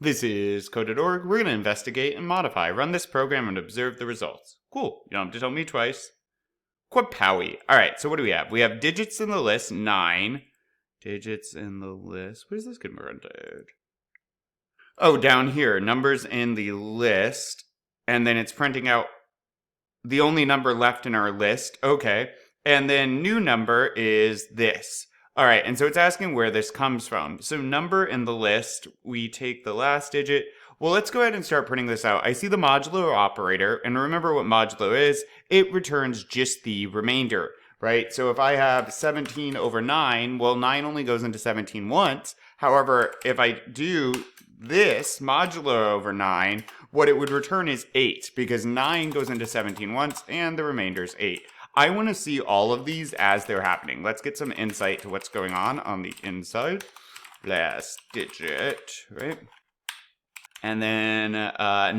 This is code.org. We're going to investigate and modify. Run this program and observe the results. Cool. You don't have to tell me twice. Quapowie. All right, so what do we have? We have digits in the list, 9. Digits in the list. Where's this going to be rendered? Oh, down here, numbers in the list. And then it's printing out the only number left in our list. Okay. And then new number is this. All right, and so it's asking where this comes from. So number in the list, we take the last digit. Well, let's go ahead and start printing this out. I see the modulo operator, and remember what modulo is. It returns just the remainder, right? So if I have 17 over 9, well, 9 only goes into 17 once. However, if I do this, modulo over 9, what it would return is 8, because 9 goes into 17 once, and the remainder is 8. I want to see all of these as they're happening. Let's get some insight to what's going on the inside. Last digit, right? And then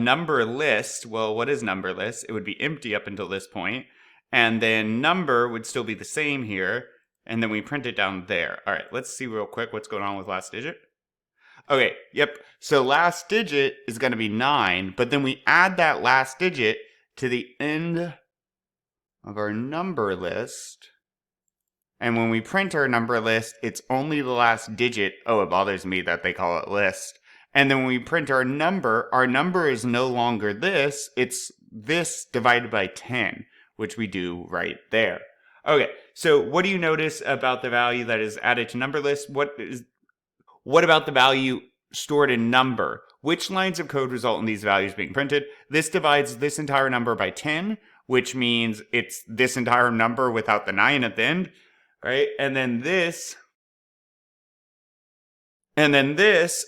number list. Well, what is number list? It would be empty up until this point. And then number would still be the same here. And then we print it down there. All right, let's see real quick what's going on with last digit. Okay, yep. So last digit is going to be 9. But then we add that last digit to the end of our number list. And when we print our number list, it's only the last digit. Oh, it bothers me that they call it list. And then when we print our number is no longer this. It's this divided by 10, which we do right there. Okay, so what do you notice about the value that is added to number list? What about the value stored in number? Which lines of code result in these values being printed? This divides this entire number by 10, which means it's this entire number without the 9 at the end, right? And then this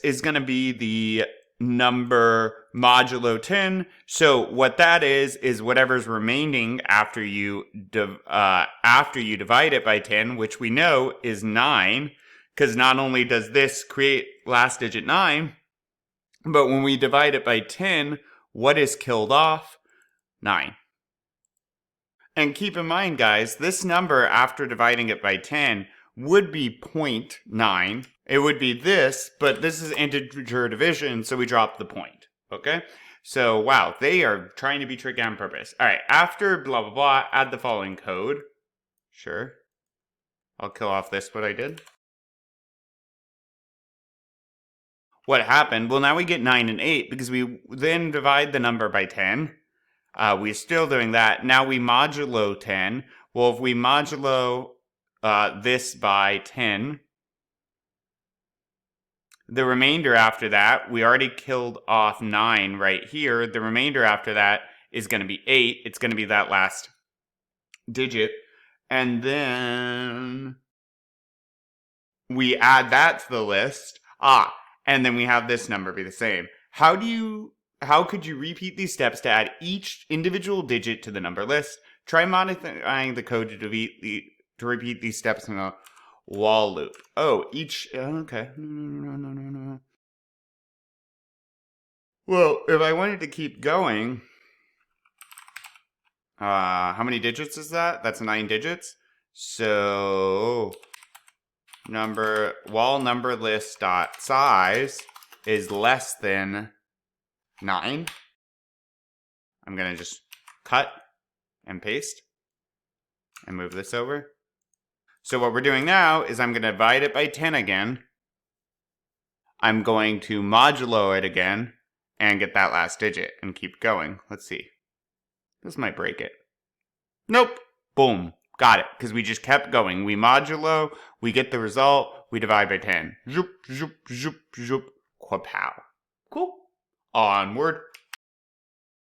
is going to be the number modulo 10. So what that is whatever's remaining after you divide it by 10, which we know is 9, because not only does this create last digit 9, but when we divide it by 10, what is killed off? 9. And keep in mind, guys, this number after dividing it by 10 would be 0.9. It would be this, but this is integer division, so we drop the point, okay? So, wow, they are trying to be tricky on purpose. All right, after blah, blah, blah, add the following code. Sure. I'll kill off this, what I did. What happened? Well, now we get 9 and 8 because we then divide the number by 10. We're still doing that. Now we modulo 10. Well, if we modulo this by 10, the remainder after that, we already killed off 9 right here. The remainder after that is going to be 8. It's going to be that last digit. And then we add that to the list. And then we have this number be the same. How could you repeat these steps to add each individual digit to the number list? Try modifying the code to repeat these steps in a while loop. Oh, okay. No. Well, if I wanted to keep going, how many digits is that? That's 9 digits. So while number list dot size is less than 9. I'm going to just cut and paste and move this over. So what we're doing now is I'm going to divide it by 10 again. I'm going to modulo it again and get that last digit and keep going. Let's see. This might break it. Nope. Boom. Got it. Because we just kept going. We modulo, we get the result, we divide by 10. Zoop, zoop, zoop, zoop. Quapow. Cool. Onward.